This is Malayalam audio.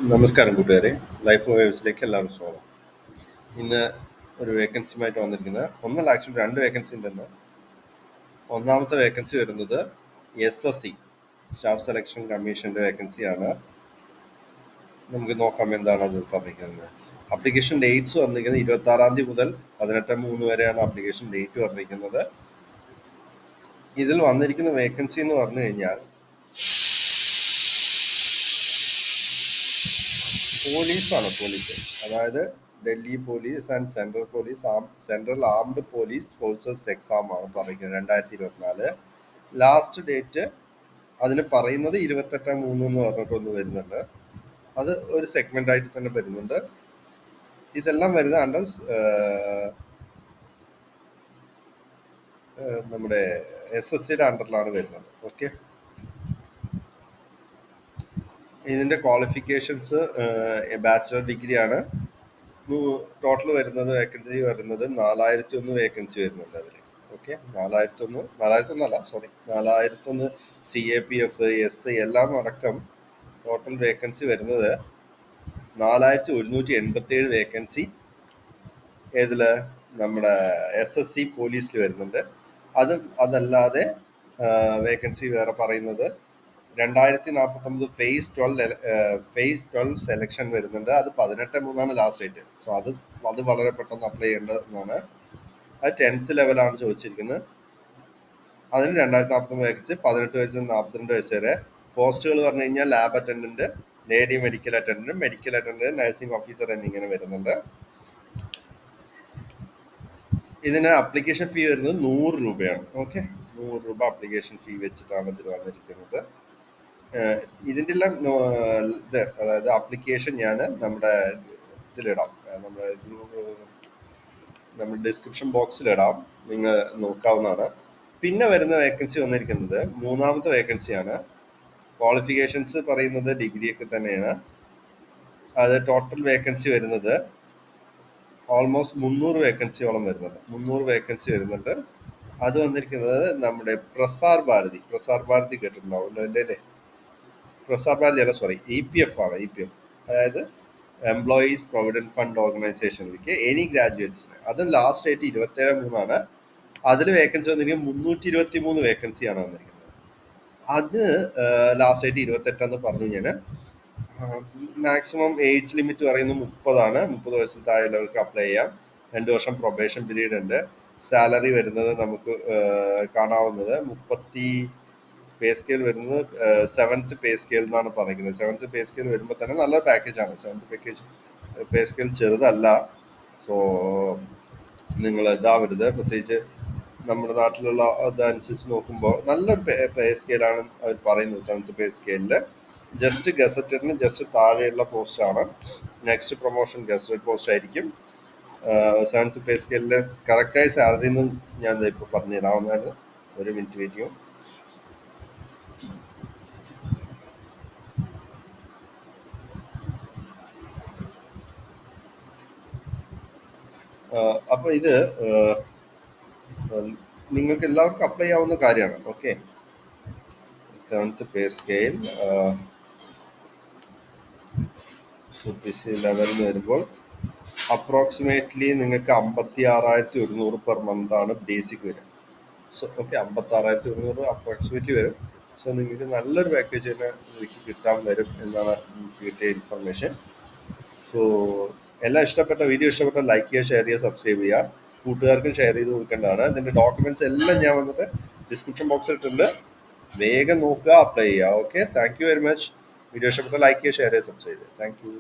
നമസ്കാരം കൂട്ടുകാരെ. ലൈഫ് വേവ്സിലേക്ക് എല്ലാവർക്കും സ്വാഗതം. ഇന്ന് ഒരു വേക്കൻസിയുമായിട്ട് വന്നിരിക്കുന്നത് ഒന്നല്ല, ആക്ച്വലി രണ്ട് വേക്കൻസി ഉണ്ടെന്ന്. ഒന്നാമത്തെ വേക്കൻസി വരുന്നത് SSC സ്റ്റാഫ് സെലക്ഷൻ കമ്മീഷന്റെ വേക്കൻസിയാണ്. നമുക്ക് നോക്കാം എന്താണ് അത് പറഞ്ഞിരിക്കുന്നത്. അപ്ലിക്കേഷൻ ഡേറ്റ്സ് വന്നിരിക്കുന്നത് 26 മുതൽ 18/3 വരെയാണ് അപ്ലിക്കേഷൻ ഡേറ്റ് പറഞ്ഞിരിക്കുന്നത്. ഇതിൽ വന്നിരിക്കുന്ന വേക്കൻസി എന്ന് പറഞ്ഞു കഴിഞ്ഞാൽ പോലീസ്, അതായത് Delhi police and central armed police forces exam ആണ് പറയുന്നത് 2024. ലാസ്റ്റ് ഡേറ്റ് അതിന് പറയുന്നത് 28/3 എന്ന് പറഞ്ഞിട്ടൊന്ന് വരുന്നുണ്ട്. അത് ഒരു സെഗ്മെന്റ് ആയിട്ട് തന്നെ വരുന്നുണ്ട്. ഇതെല്ലാം വരുന്നത് അണ്ടർ നമ്മുടെ SSCയുടെ അണ്ടറിലാണ് വരുന്നത്. ഓക്കെ, ഇതിന്റെ ക്വാളിഫിക്കേഷൻസ് ബാച്ചിലർ ഡിഗ്രി ആണ്. ടോട്ടൽ വരുന്നത് വേക്കൻസി വരുന്നത് 4001 വേക്കൻസി വരുന്നുണ്ട് അതിൽ. ഓക്കെ, 4001 CAPF SI എല്ലാം അടക്കം ടോട്ടൽ വേക്കൻസി വരുന്നത് 4187 വേക്കൻസി ഏതില് നമ്മുടെ SSC പോലീസിൽ വരുന്നുണ്ട്. അതല്ലാതെ വേക്കൻസി വേറെ പറയുന്നത് 2049 ഫേസ് 12 സെലക്ഷൻ വരുന്നുണ്ട്. അത് 18/3 ലാസ്റ്റ് ഡേറ്റ്. സോ അത് വളരെ പെട്ടെന്ന് അപ്ലൈ ചെയ്യേണ്ടതെന്നാണ്. അത് 10th ലെവലാണ് ചോദിച്ചിരിക്കുന്നത്. അതിന് 2049 വേക്കൻസി, 18 വയസ്സിൽ 42 വയസ്സ് വരെ. പോസ്റ്റുകൾ പറഞ്ഞു കഴിഞ്ഞാൽ lab attendant, lady medical attendant, nursing officer എന്നിങ്ങനെ വരുന്നുണ്ട്. ഇതിന് അപ്ലിക്കേഷൻ ഫീ വരുന്നത് 100 രൂപയാണ്. ഓക്കെ, 100 രൂപ അപ്ലിക്കേഷൻ ഫീ വെച്ചിട്ടാണ് ഇതിൽ വന്നിരിക്കുന്നത്. ഇതിൻ്റെ എല്ലാം അതായത് അപ്ലിക്കേഷൻ ഞാൻ നമ്മുടെ ഇതിലിടാം, നമ്മുടെ ഡിസ്ക്രിപ്ഷൻ ബോക്സിലിടാം, നിങ്ങൾ നോക്കാവുന്നതാണ്. പിന്നെ വരുന്ന വേക്കൻസി വന്നിരിക്കുന്നത് മൂന്നാമത്തെ വേക്കൻസിയാണ്. ക്വാളിഫിക്കേഷൻസ് പറയുന്നത് ഡിഗ്രിയൊക്കെ തന്നെയാണ്. അത് ടോട്ടൽ വേക്കൻസി വരുന്നത് ഓൾമോസ്റ്റ് 300 വേക്കൻസിയോളം വരുന്നുണ്ട്. 300 വേക്കൻസി വരുന്നുണ്ട്. അത് വന്നിരിക്കുന്നത് നമ്മുടെ പ്രസാർ ഭാരതി കേട്ടിട്ടുണ്ടാവും അല്ലേ? പ്രസാർ ഭാരതി അല്ല, സോറി, EPF ആണ്. EPF അതായത് എംപ്ലോയീസ് പ്രൊവിഡന്റ് ഫണ്ട് ഓർഗനൈസേഷനിലേക്ക് എനി ഗ്രാജുവേറ്റ്സിന്. അത് ലാസ്റ്റ് ഡേറ്റ് 27/3 അതിൽ വേക്കൻസി വന്നിരിക്കുന്നത് 323 വേക്കൻസിയാണ് വന്നിരിക്കുന്നത്. അത് ലാസ്റ്റ് ഡേറ്റ് 28 പറഞ്ഞു ഞാൻ. മാക്സിമം ഏജ് ലിമിറ്റ് പറയുന്നത് 30 30 വയസ്സിൽ താഴെയുള്ളവർക്ക് അപ്ലൈ ചെയ്യാം. 2 വർഷം പ്രൊബേഷൻ പീരീഡ് ഉണ്ട്. സാലറി വരുന്നത് നമുക്ക് കാണാവുന്നത് 30 പേ സ്കെയിൽ വരുന്നത് 7th പേ സ്കെയിൽ എന്നാണ് പറയുന്നത്. 7th പേ സ്കെയിൽ വരുമ്പോൾ തന്നെ നല്ല പാക്കേജാണ്. 7th പേ സ്കെയിൽ ചെറുതല്ല. സോ നിങ്ങൾ ഇതാവരുത്, പ്രത്യേകിച്ച് നമ്മുടെ നാട്ടിലുള്ള അതനുസരിച്ച് നോക്കുമ്പോൾ നല്ലൊരു പേ സ്കെയിലാണ് അവർ പറയുന്നത്. 7th പേ സ്കെയിലിൽ ജസ്റ്റ് ഗസറ്റഡിന് ജസ്റ്റ് താഴെയുള്ള പോസ്റ്റാണ്. നെക്സ്റ്റ് പ്രൊമോഷൻ ഗസറ്റഡ് പോസ്റ്റ് ആയിരിക്കും. 7th പേ സ്കെയിലിലെ കറക്റ്റായ സാലറി ഒന്നും ഞാൻ ഇപ്പോൾ പറഞ്ഞു തരാവുന്നതാണ്. ഒരു മിനിറ്റ് വെയിറ്റ് ചെയ്യും. അപ്പോൾ ഇത് നിങ്ങൾക്ക് എല്ലാവർക്കും അപ്ലൈ ചെയ്യാവുന്ന കാര്യമാണ്. ഓക്കെ, 7th പേ സ്കെയിൽ ലെവലിൽ വരുമ്പോൾ അപ്രോക്സിമേറ്റ്ലി നിങ്ങൾക്ക് 56,100 പെർ മന്ത് ആണ് ബേസിക് വരും. സോ ഓക്കെ, 56,100 അപ്രോക്സിമേറ്റ്ലി വരും. സോ നിങ്ങൾക്ക് നല്ലൊരു പാക്കേജ് തന്നെ നിങ്ങൾക്ക് കിട്ടാൻ വരും എന്നാണ് എനിക്ക് കിട്ടിയ ഇൻഫർമേഷൻ. സോ വീഡിയോ ഇഷ്ടപ്പെട്ട ലൈക്ക് ചെയ്യുക, ഷെയർ ചെയ്യുക, സബ്സ്ക്രൈബ് ചെയ്യുക. കൂട്ടുകാർക്കും ഷെയർ ചെയ്ത് കൊടുക്കേണ്ടതാണ്. ഇതിൻ്റെ ഡോക്യുമെന്റ്സ് എല്ലാം ഞാൻ വന്നിട്ട് ഡിസ്ക്രിപ്ഷൻ ബോക്സിൽ ഇട്ടിട്ടുണ്ട്. വേഗം നോക്കുക, അപ്ലൈ ചെയ്യുക. Okay, thank you very much. Video ഇഷ്ടപ്പെട്ട ലൈക്ക് ചെയ്യുക, ഷെയർ ചെയ്യുക, സബ്സ്ക്രൈബ് ചെയ്യുക. Thank you.